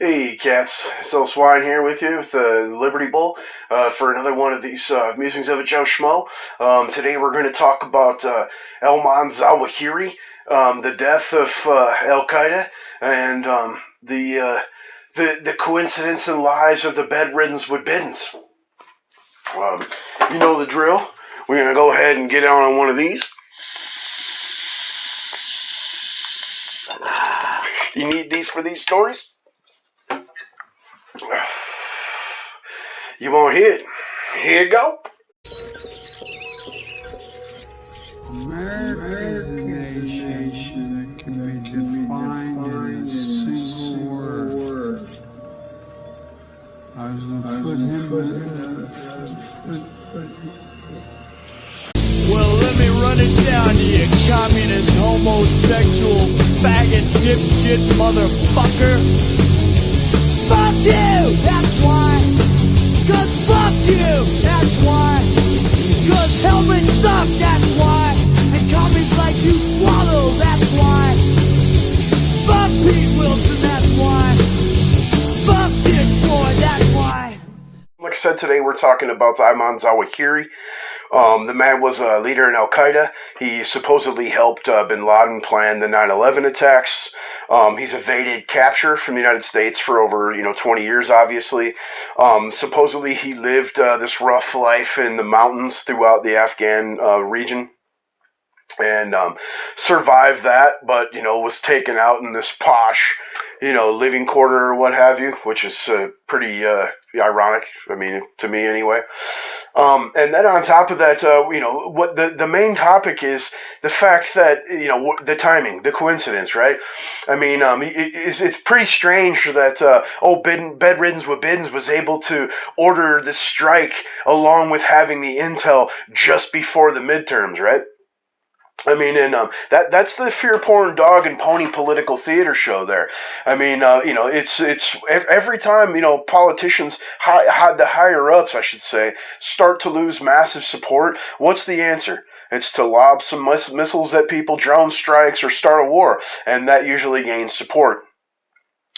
Hey cats, Soul Swine here with you with the Liberty Bull for another one of these musings of a Joe Schmo. Today we're going to talk about Elman Zawahiri, the death of Al Qaeda, and the coincidence and lies of the bedriddens with biddens. Um, you know the drill. We're going to go ahead and get on one of these. You need these for these stories? You won't hear it. Here you go. America is a nation that can be defined in a single word. I was gonna put him. Well, let me run it down to you, communist, homosexual, faggot, dipshit, motherfucker. Fuck you! That's why! 'Cause fuck you! That's why! 'Cause helmets suck! That's why! And commies like you swallow! That's why! Fuck Pete Wilson! That's why! Fuck Dick Floyd! That's why! Like I said, today we're talking about Ayman Zawahiri. The man was a leader in Al Qaeda. He supposedly helped bin Laden plan the 9/11 attacks. He's evaded capture from the United States for over 20 years. Obviously, supposedly he lived this rough life in the mountains throughout the Afghan region. And survived that, but was taken out in this posh, living quarter or what have you, which is pretty ironic. I mean, to me anyway. And then on top of that, what the main topic is the fact that the timing, the coincidence, right? I mean, it's pretty strange that Bedriddens with Biddens was able to order this strike along with having the intel just before the midterms, right? I mean, and that's the fear porn dog and pony political theater show there. I mean, it's every time politicians, the higher ups, I should say, start to lose massive support. What's the answer? It's to lob some missiles at people, drone strikes, or start a war, and that usually gains support.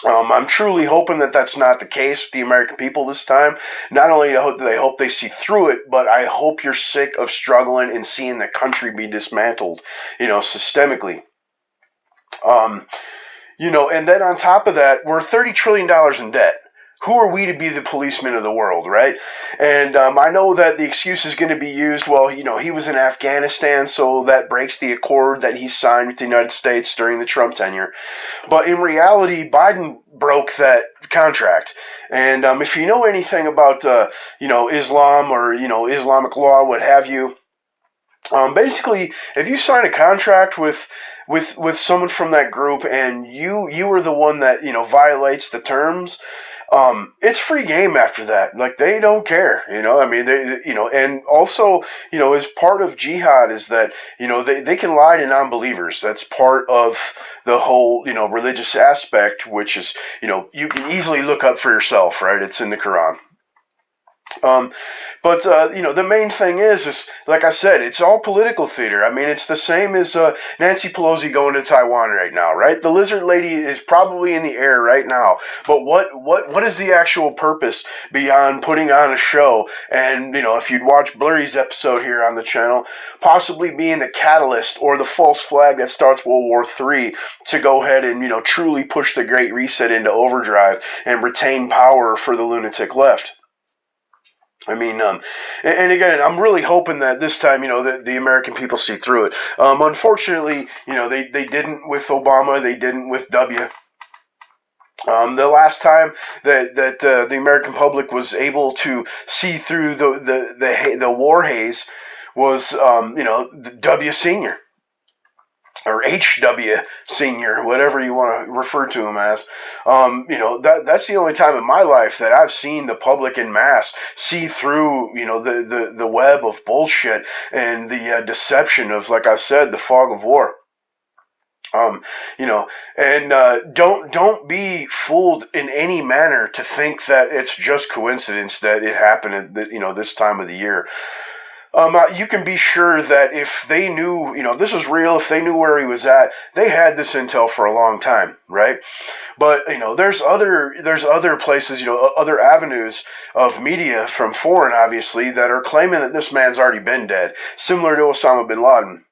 I'm truly hoping that that's not the case with the American people this time. Not only do they hope they see through it, but I hope you're sick of struggling and seeing the country be dismantled, systemically. And then on top of that, we're $30 trillion in debt. Who are we to be the policemen of the world, right? And I know that the excuse is going to be used, well, he was in Afghanistan, so that breaks the accord that he signed with the United States during the Trump tenure. But in reality, Biden broke that contract. And if you know anything about, Islam or, Islamic law, what have you, basically, if you sign a contract with someone from that group and you are the one that, violates the terms, it's free game after that. Like, they don't care, I mean, and also, as part of jihad is that, they can lie to non-believers. That's part of the whole, religious aspect, which is, you can easily look up for yourself, right? It's in the Quran. But the main thing is like I said, it's all political theater. I mean, it's the same as Nancy Pelosi going to Taiwan right now, right? The lizard lady is probably in the air right now. But what is the actual purpose beyond putting on a show? And if you'd watch Blurry's episode here on the channel, possibly being the catalyst or the false flag that starts World War III to go ahead and truly push the Great Reset into overdrive and retain power for the lunatic left. I mean, and again, I'm really hoping that this time, the American people see through it. Unfortunately, they didn't with Obama, they didn't with W. The last time that the American public was able to see through the war haze was, W Senior. Or HW Senior, whatever you want to refer to him as. That's the only time in my life that I've seen the public in mass see through, the web of bullshit and the deception of, like I said, the fog of war. Don't be fooled in any manner to think that it's just coincidence that it happened at this time of the year. You can be sure that if they knew, if this was real, if they knew where he was at, they had this intel for a long time, right? But, there's other places, other avenues of media from foreign, obviously, that are claiming that this man's already been dead, similar to Osama bin Laden.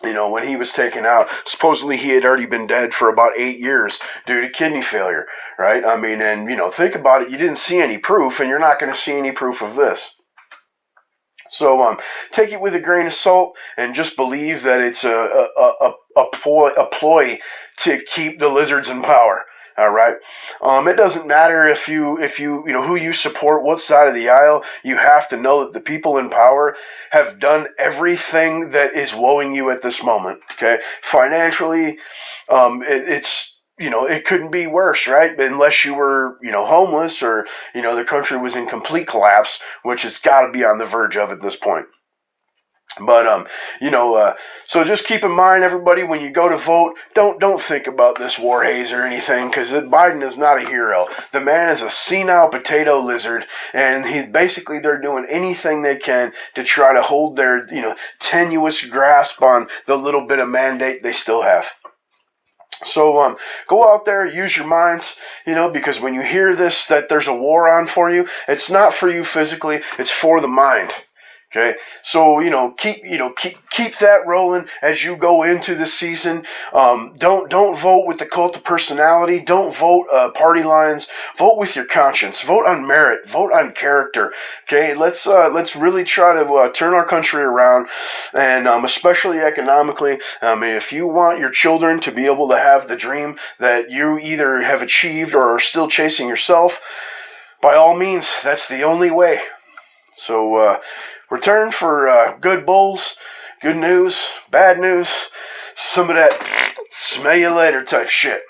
When he was taken out, supposedly he had already been dead for about 8 years due to kidney failure, right? I mean, and, think about it, you didn't see any proof, and you're not going to see any proof of this. So take it with a grain of salt and just believe that it's a ploy to keep the lizards in power. All right. It doesn't matter if you who you support, what side of the aisle. You have to know that the people in power have done everything that is woeing you at this moment. Okay, financially, it couldn't be worse, right? Unless you were, homeless or, the country was in complete collapse, which it's got to be on the verge of at this point. But, so just keep in mind, everybody, when you go to vote, don't think about this war haze or anything, because Biden is not a hero. The man is a senile potato lizard, and they're doing anything they can to try to hold their, tenuous grasp on the little bit of mandate they still have. So go out there, use your minds, because when you hear this, that there's a war on for you, it's not for you physically, it's for the mind. Okay, so keep that rolling as you go into the season. Don't vote with the cult of personality. Don't vote party lines. Vote with your conscience. Vote on merit. Vote on character. Okay, let's really try to turn our country around, and especially economically. I mean, if you want your children to be able to have the dream that you either have achieved or are still chasing yourself, by all means, that's the only way. So. Return for good bulls, good news, bad news, some of that smell you later type shit.